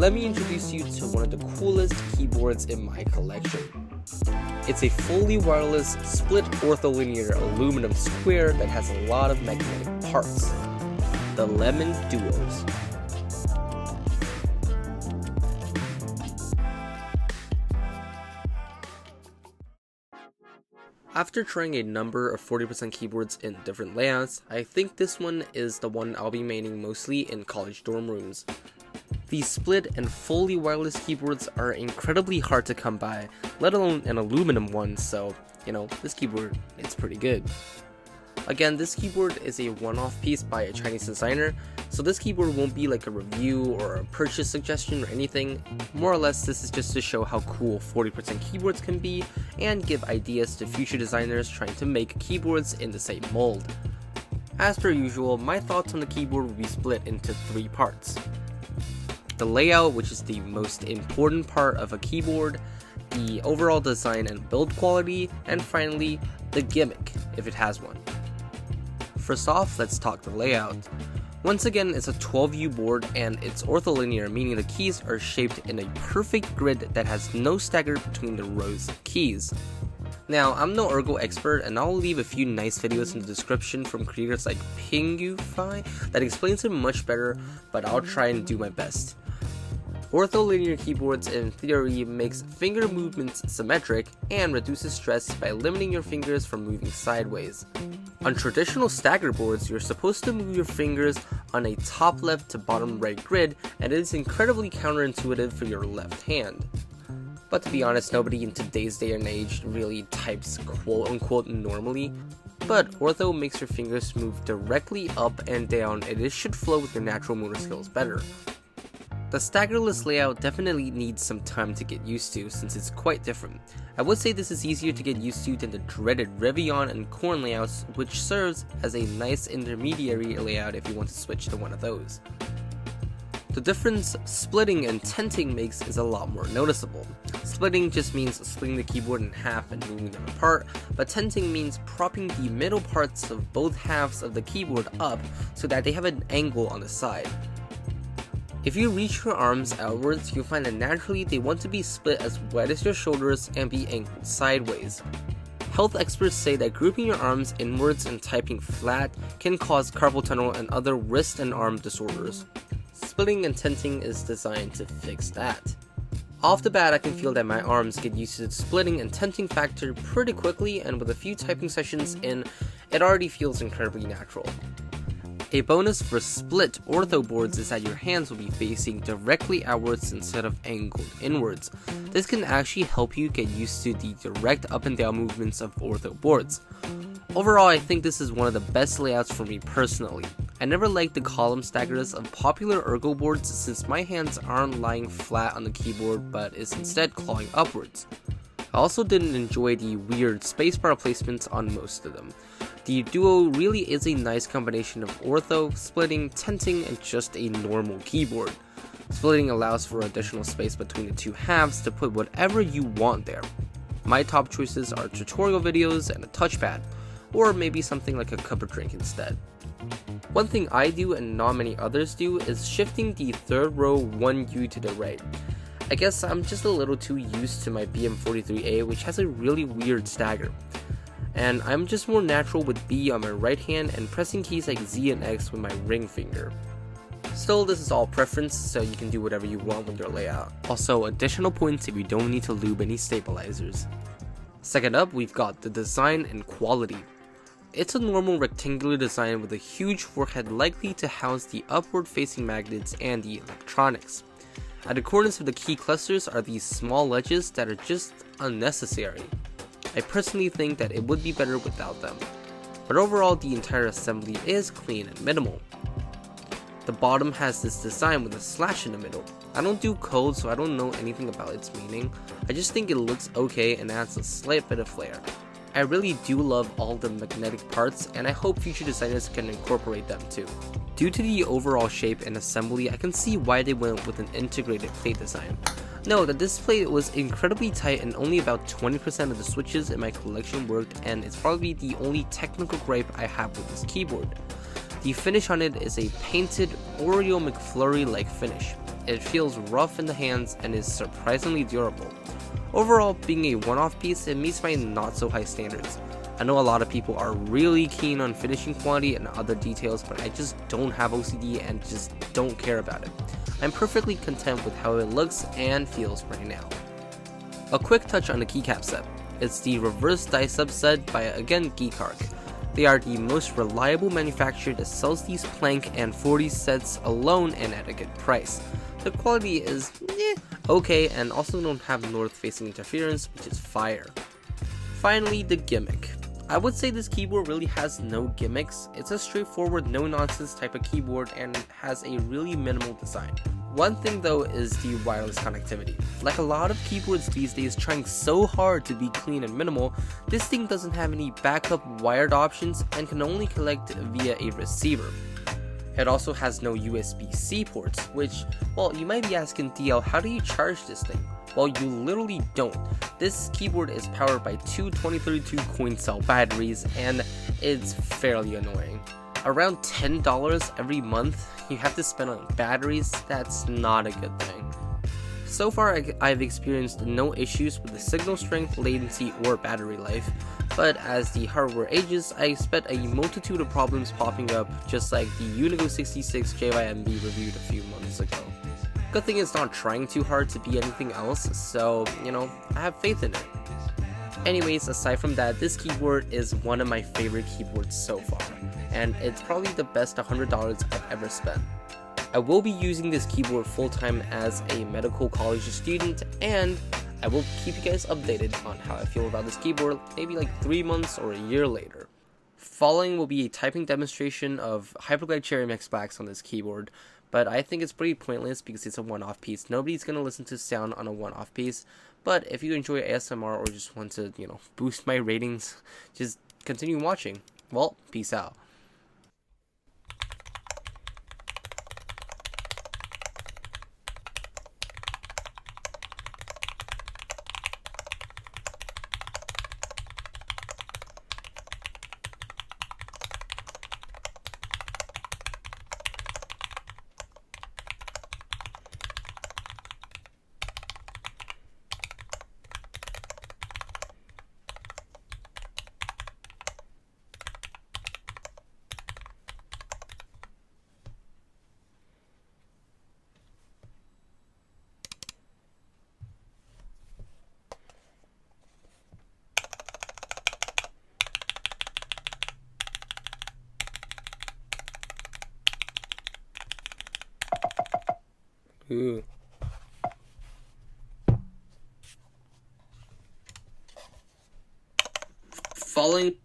let me introduce you to one of the coolest keyboards in my collection. It's a fully wireless split ortholinear aluminum square that has a lot of magnetic parts, the Lemon Duos. After trying a number of 40% keyboards in different layouts, I think this one is the one I'll be maining mostly in college dorm rooms. These split and fully wireless keyboards are incredibly hard to come by, let alone an aluminum one, so, this keyboard is pretty good. Again, this keyboard is a one-off piece by a Chinese designer, so this keyboard won't be like a review or a purchase suggestion or anything. More or less, this is just to show how cool 40% keyboards can be and give ideas to future designers trying to make keyboards in the same mold. As per usual, my thoughts on the keyboard will be split into 3 parts. The layout, which is the most important part of a keyboard, the overall design and build quality, and finally, the gimmick, if it has one. First off, let's talk the layout. Once again, it's a 12U board and it's ortholinear, meaning the keys are shaped in a perfect grid that has no stagger between the rows of keys. Now, I'm no ergo expert and I'll leave a few nice videos in the description from creators like Pingufy that explains it much better, but I'll try and do my best. Ortholinear keyboards in theory makes finger movements symmetric and reduces stress by limiting your fingers from moving sideways. On traditional stagger boards, you're supposed to move your fingers on a top left to bottom right grid, and it is incredibly counterintuitive for your left hand. But to be honest, nobody in today's day and age really types quote unquote normally. But ortho makes your fingers move directly up and down, and it should flow with your natural motor skills better. The staggerless layout definitely needs some time to get used to since it's quite different. I would say this is easier to get used to than the dreaded Revillon and Korn layouts, which serves as a nice intermediary layout if you want to switch to one of those. The difference splitting and tenting makes is a lot more noticeable. Splitting just means splitting the keyboard in half and moving them apart, but tenting means propping the middle parts of both halves of the keyboard up so that they have an angle on the side. If you reach your arms outwards, you'll find that naturally they want to be split as wide as your shoulders and be angled sideways. Health experts say that grouping your arms inwards and typing flat can cause carpal tunnel and other wrist and arm disorders. Splitting and tenting is designed to fix that. Off the bat, I can feel that my arms get used to the splitting and tenting factor pretty quickly, and with a few typing sessions in, it already feels incredibly natural. A bonus for split ortho boards is that your hands will be facing directly outwards instead of angled inwards. This can actually help you get used to the direct up and down movements of ortho boards. Overall, I think this is one of the best layouts for me personally. I never liked the column staggers of popular ergo boards since my hands aren't lying flat on the keyboard but is instead clawing upwards. I also didn't enjoy the weird spacebar placements on most of them. The Duo really is a nice combination of ortho, splitting, tenting, and just a normal keyboard. Splitting allows for additional space between the two halves to put whatever you want there. My top choices are tutorial videos and a touchpad, or maybe something like a cup of drink instead. One thing I do and not many others do is shifting the third row 1U to the right. I guess I'm just a little too used to my BM43A, which has a really weird stagger. And I'm just more natural with B on my right hand and pressing keys like Z and X with my ring finger. Still, this is all preference, so you can do whatever you want with your layout. Also, additional points if you don't need to lube any stabilizers. Second up, we've got the design and quality. It's a normal rectangular design with a huge forehead likely to house the upward facing magnets and the electronics. At the corners of the key clusters are these small ledges that are just unnecessary. I personally think that it would be better without them, but overall the entire assembly is clean and minimal. The bottom has this design with a slash in the middle. I don't do code, so I don't know anything about its meaning. I just think it looks okay and adds a slight bit of flair. I really do love all the magnetic parts, and I hope future designers can incorporate them too. Due to the overall shape and assembly, I can see why they went with an integrated plate design. Note that this plate was incredibly tight and only about 20% of the switches in my collection worked, and it's probably the only technical gripe I have with this keyboard. The finish on it is a painted Oreo McFlurry-like finish. it feels rough in the hands and is surprisingly durable. Overall, being a one-off piece, it meets my not so high standards. I know a lot of people are really keen on finishing quality and other details, but I just don't have OCD and just don't care about it. I'm perfectly content with how it looks and feels right now. A quick touch on the keycap set. It's the reverse die subset by, again, Geekark. They are the most reliable manufacturer that sells these plank and 40 sets alone and at a good price. The quality is okay, and also don't have north-facing interference, which is fire. Finally, the gimmick. I would say this keyboard really has no gimmicks. It's a straightforward, no-nonsense type of keyboard and has a really minimal design. One thing though is the wireless connectivity. Like a lot of keyboards these days trying so hard to be clean and minimal, this thing doesn't have any backup wired options and can only connect via a receiver. It also has no USB-C ports, which, well, you might be asking DL, how do you charge this thing? Well, you literally don't. This keyboard is powered by two 2032 coin cell batteries, and it's fairly annoying. Around $10 every month you have to spend on batteries. That's not a good thing. So far, I've experienced no issues with the signal strength, latency, or battery life, but as the hardware ages, I expect a multitude of problems popping up, just like the Unigo 66 JYMB reviewed a few months ago. Good thing it's not trying too hard to be anything else, so, I have faith in it. Anyways, aside from that, this keyboard is one of my favorite keyboards so far, and it's probably the best $100 I've ever spent. I will be using this keyboard full-time as a medical college student, and I will keep you guys updated on how I feel about this keyboard, maybe like 3 months or a year later. Following will be a typing demonstration of Hyperglide Cherry Mix Blacks on this keyboard, but I think it's pretty pointless because it's a one-off piece. Nobody's going to listen to sound on a one-off piece, but if you enjoy ASMR or just want to, boost my ratings, just continue watching. Well, peace out. Ooh. Following